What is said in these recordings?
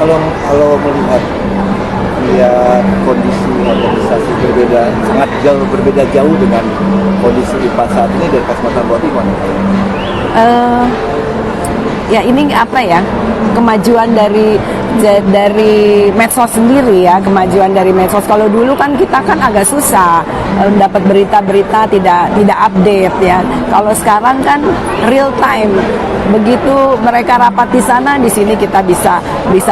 kalau melihat kondisi organisasi sangat berbeda jauh dengan kondisi IPA saat ini dari kacamata Mbak Oti, gimana? Ya ini apa ya, kemajuan dari medsos sendiri ya, kemajuan dari medsos. Kalau dulu kan kita kan agak susah dapat berita-berita tidak update ya. Kalau sekarang kan real time. Begitu mereka rapat di sana, di sini kita bisa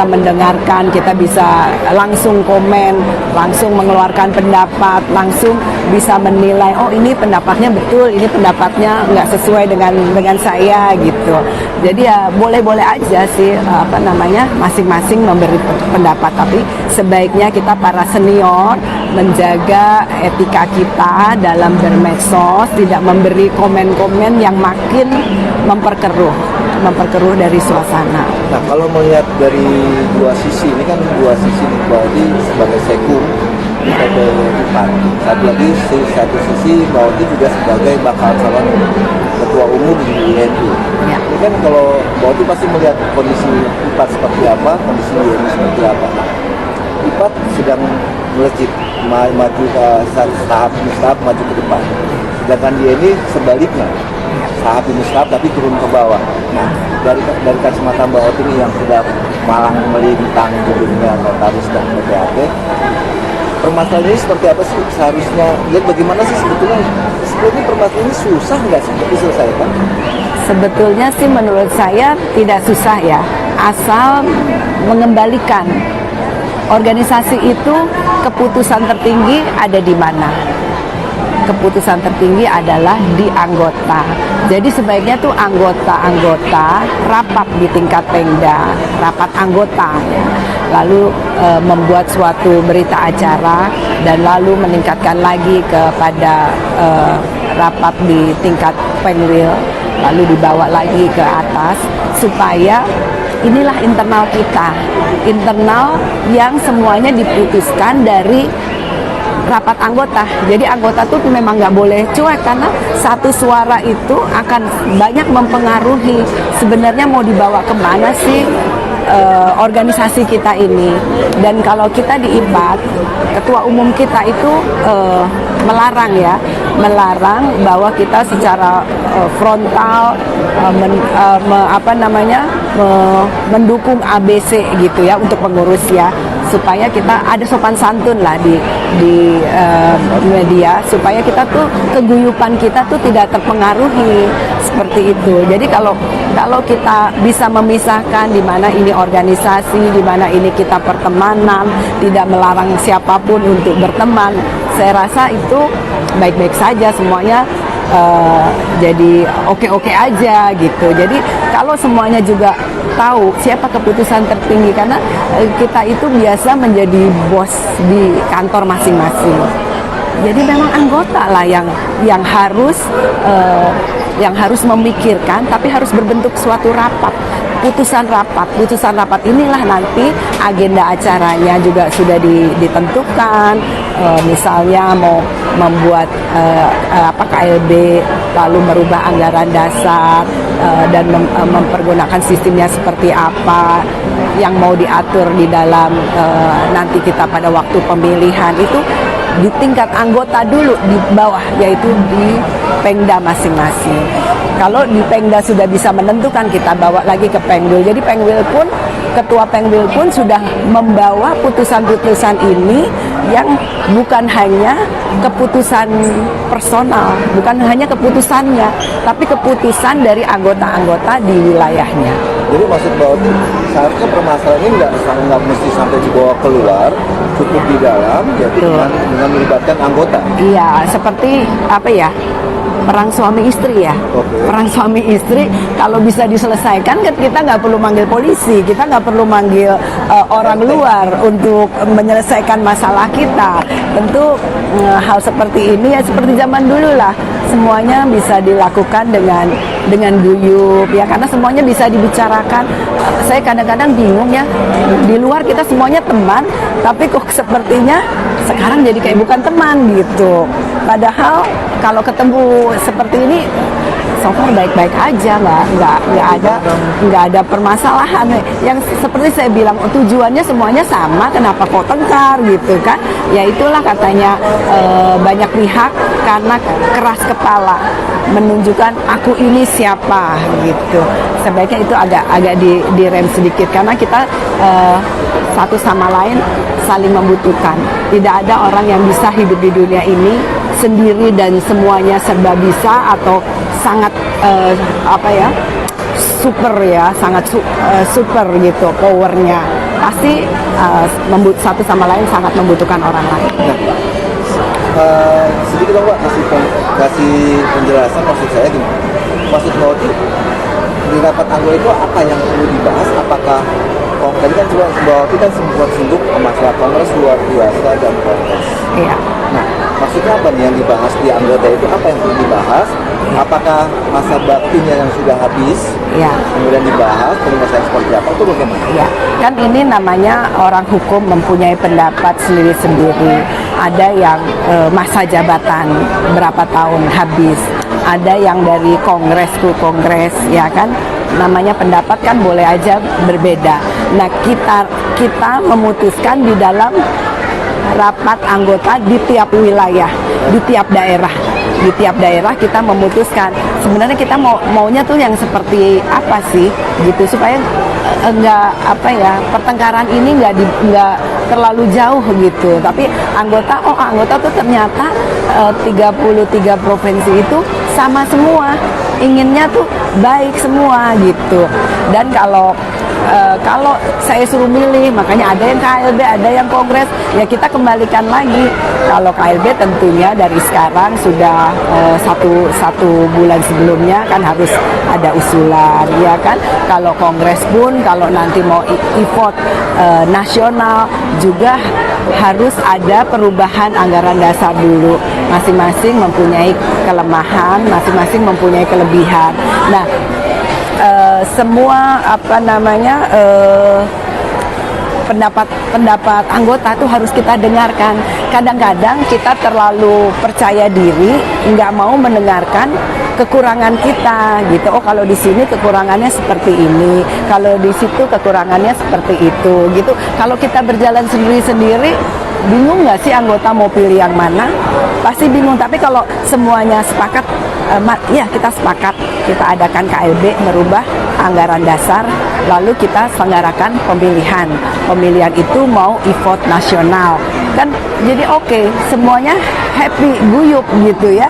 mendengarkan, kita bisa langsung komen, langsung mengeluarkan pendapat, langsung bisa menilai, oh ini pendapatnya betul, ini pendapatnya nggak sesuai dengan saya gitu. Jadi ya boleh-boleh aja sih masing-masing memberi pendapat, tapi sebaiknya kita para senior menjaga etika kita dalam bermedsos, tidak memberi komen-komen yang makin memperkeruh dari suasana. Nah, kalau melihat dari dua sisi, ini kan dua sisi nih, Mbak sebagai sekum di IPAN. Satu sisi Mbak Oti juga sebagai bakal calon ketua umum di INU. Ya. Ini kan kalau Mbak Oti pasti melihat kondisi IPAN seperti apa, kondisi INU seperti apa. IPAN sedang melejit, maju ke tahap maju ke depan. Sedangkan di INU sebaliknya, tahap tahap tapi turun ke bawah. Nah, dari kacamata Mbak Oti ini yang sudah malang melintang di dunia notaris dan PPAT, permasalahan ini seperti apa sih seharusnya? Lihat bagaimana sih sebetulnya permasalahan ini susah nggak sih diselesaikan? Sebetulnya sih menurut saya tidak susah ya, asal mengembalikan organisasi itu, keputusan tertinggi ada di mana? Keputusan tertinggi adalah di anggota. Jadi sebaiknya tuh anggota rapat di tingkat Pengda, rapat anggota ya. Lalu membuat suatu berita acara dan lalu meningkatkan lagi kepada rapat di tingkat Pengwil, lalu dibawa lagi ke atas supaya inilah internal kita, internal yang semuanya diputuskan dari rapat anggota. Jadi anggota tuh memang nggak boleh cuek, karena satu suara itu akan banyak mempengaruhi sebenarnya mau dibawa kemana sih organisasi kita ini. Dan kalau kita di IPAT, ketua umum kita itu melarang bahwa kita secara frontal mendukung ABC gitu ya untuk pengurus ya, supaya kita ada sopan santun lah di media, supaya kita tuh keguyupan kita tuh tidak terpengaruhi seperti itu. Jadi kalau kita bisa memisahkan di mana ini organisasi, di mana ini kita pertemanan, tidak melarang siapapun untuk berteman, saya rasa itu baik-baik saja, semuanya jadi oke-oke aja gitu. Jadi kalau semuanya juga tahu siapa keputusan tertinggi, karena kita itu biasa menjadi bos di kantor masing-masing. Jadi memang anggota lah yang harus memikirkan, tapi harus berbentuk suatu rapat. Putusan rapat inilah nanti agenda acaranya juga sudah ditentukan. Misalnya mau membuat KLB, lalu merubah anggaran dasar dan mempergunakan sistemnya seperti apa, yang mau diatur di dalam nanti kita pada waktu pemilihan itu di tingkat anggota dulu di bawah, yaitu di Pengda masing-masing. Kalau di Pengda sudah bisa menentukan, kita bawa lagi ke Pengwil. Jadi ketua Pengwil pun sudah membawa putusan-putusan ini yang bukan hanya keputusan personal, bukan hanya keputusannya, tapi keputusan dari anggota-anggota di wilayahnya. Jadi maksud bahwa seharusnya permasalahan ini nggak mesti sampai dibawa keluar, cukup di dalam, jadi dengan melibatkan anggota. Iya, seperti perang suami istri ya. Okay. Perang suami istri kalau bisa diselesaikan kan kita nggak perlu manggil polisi, kita nggak perlu manggil orang luar untuk menyelesaikan masalah kita. Tentu hal seperti ini ya seperti zaman dulu lah, semuanya bisa dilakukan dengan guyup ya, karena semuanya bisa dibicarakan. Saya kadang-kadang bingung ya, di luar kita semuanya teman, tapi kok sepertinya sekarang jadi kayak bukan teman gitu. Padahal kalau ketemu seperti ini so far baik-baik aja, nggak ada permasalahan. Yang seperti saya bilang, tujuannya semuanya sama, kenapa kok tengkar gitu kan? Ya itulah katanya banyak pihak karena keras kepala menunjukkan aku ini siapa gitu. Sebaiknya itu agak direm sedikit karena kita satu sama lain saling membutuhkan. Tidak ada orang yang bisa hidup di dunia ini sendiri dan semuanya serba bisa atau sangat super ya, sangat super gitu powernya. Pasti satu sama lain sangat membutuhkan orang lain. Sedikit dong Pak, kasih penjelasan. Maksud saya gini, maksud Mbak di rapat anggota itu apa yang perlu dibahas? Apakah tadi kan kita sempat singgung masalah kongres luar biasa dan kongres. Iya. Nah, maksudnya apa nih yang dibahas di anggota itu? Apa yang perlu dibahas? Apakah masa baktinya yang sudah habis? Iya. Kemudian dibahas penyelesaian seperti apa? Itu bagaimana? Iya. Kan ini namanya orang hukum mempunyai pendapat sendiri-sendiri. Ada yang masa jabatan berapa tahun habis. Ada yang dari kongres ke kongres, ya kan? Namanya pendapat kan boleh aja berbeda. Nah, kita memutuskan di dalam rapat anggota di tiap wilayah, di tiap daerah. Di tiap daerah kita memutuskan sebenarnya kita maunya tuh yang seperti apa sih gitu, supaya enggak pertengkaran ini enggak terlalu jauh gitu. Tapi anggota tuh ternyata 33 provinsi itu sama semua, inginnya tuh baik semua gitu. Dan kalau saya suruh milih, makanya ada yang KLB, ada yang kongres, ya kita kembalikan lagi. Kalau KLB tentunya dari sekarang sudah satu bulan sebelumnya kan harus ada usulan, ya kan. Kalau kongres pun kalau nanti mau vote nasional juga harus ada perubahan anggaran dasar dulu. Masing-masing mempunyai kelemahan, masing-masing mempunyai kelebihan. Nah, semua pendapat anggota itu harus kita dengarkan. Kadang-kadang kita terlalu percaya diri, nggak mau mendengarkan kekurangan kita gitu. Oh, kalau di sini kekurangannya seperti ini, kalau di situ kekurangannya seperti itu gitu. Kalau kita berjalan sendiri-sendiri, bingung nggak sih anggota mau pilih yang mana? Pasti bingung. Tapi kalau semuanya sepakat, ya kita sepakat, kita adakan KLB merubah anggaran dasar, lalu kita selenggarakan pemilihan. Pemilihan itu mau e-vote nasional, kan jadi oke, semuanya happy, guyup gitu ya.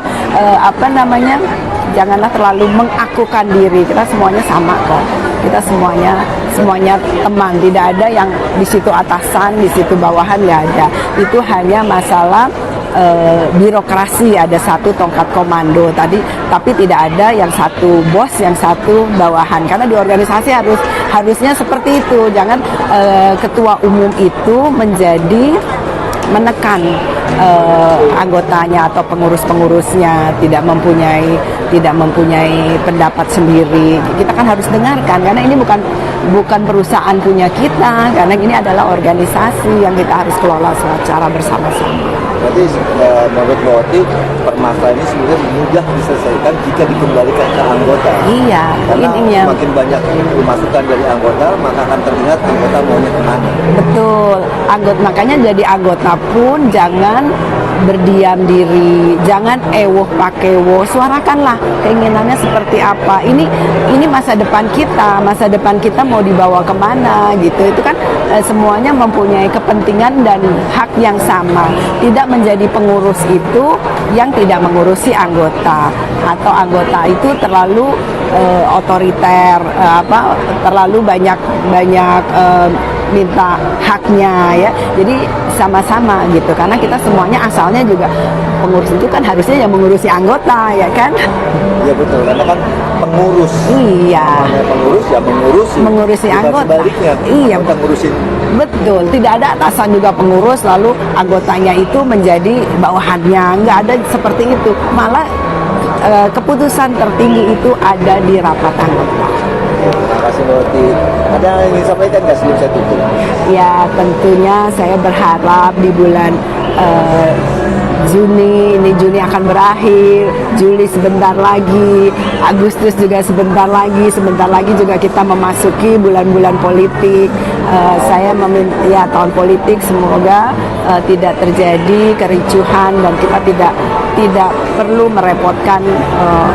Janganlah terlalu mengakukan diri, kita semuanya sama kok. Kita semuanya teman, tidak ada yang di situ atasan, di situ bawahan, nggak ada. Itu hanya masalah birokrasi, ada satu tongkat komando tadi, tapi tidak ada yang satu bos, yang satu bawahan. Karena di organisasi harusnya seperti itu. Jangan ketua umum itu menjadi menekan anggotanya atau pengurus-pengurusnya, tidak mempunyai pendapat sendiri. Kita kan harus dengarkan, karena ini bukan perusahaan punya kita, karena ini adalah organisasi yang kita harus kelola secara bersama-sama. Berarti menurut Mbak Oti, permasalahan ini sebenarnya mudah diselesaikan jika dikembalikan ke anggota. Iya, karena ininya. Makin banyak masukan dari anggota, maka akan terlihat anggota maunya kemana. Betul, makanya jadi anggota pun jangan berdiam diri, jangan ewoh pakewoh, suarakanlah keinginannya seperti apa. Ini masa depan kita mau dibawa kemana gitu. Itu kan semuanya mempunyai kepentingan dan hak yang sama. Tidak menjadi pengurus itu yang tidak mengurusi anggota, atau anggota itu terlalu otoriter, terlalu banyak minta haknya ya. Jadi sama-sama gitu, karena kita semuanya asalnya juga pengurus itu kan harusnya yang mengurusi anggota, ya kan? Iya betul, karena kan pengurus. Iya. Pengurus ya mengurusi anggota. Sebaliknya, iya. Kita ngurusin. Betul, tidak ada atasan juga pengurus lalu anggotanya itu menjadi bawahannya, nggak ada seperti itu. Malah keputusan tertinggi itu ada di rapat anggota. Terima kasih Mbak Oti. Ada yang ingin sampaikan nggak sebelum saya tutup? Ya, tentunya saya berharap di bulan Juni akan berakhir, Juli sebentar lagi, Agustus juga sebentar lagi juga kita memasuki bulan-bulan politik. Saya meminta tahun politik semoga tidak terjadi kericuhan dan kita tidak perlu merepotkan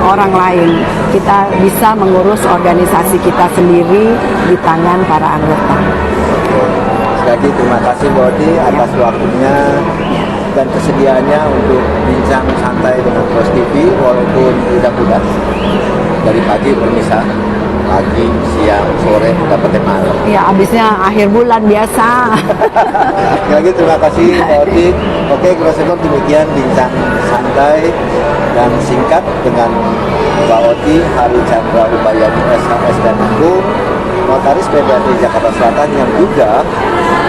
orang lain. Kita bisa mengurus organisasi kita sendiri di tangan para anggota. Sekali lagi terima kasih Mbak Odi atas waktunya dan kesediaannya untuk bincang santai dengan Pros TV walaupun udah dari pagi bermisa, pagi, siang, sore, dapat malam. Ya, habisnya akhir bulan biasa. Sekali lagi terima kasih Mbak Odi. Oke, Grosebor demikian bincang santai dan singkat dengan Mbak Odi Hari Chandra Ubayani SHS dan Hukum, Notaris PPAD Jakarta Selatan yang juga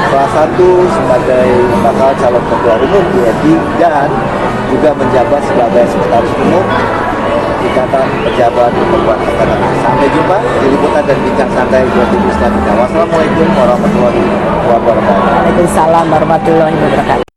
salah satu sebagai bakal calon ketua umum BNI dan juga menjabat sebagai sekretaris umum Ikatan Pejabat Perempuan Angkatan. Sampai jumpa di liputan dan bincang santai Pros TV selanjutnya. Wassalamualaikum warahmatullahi wabarakatuh. Waalaikumsalam warahmatullahi wabarakatuh.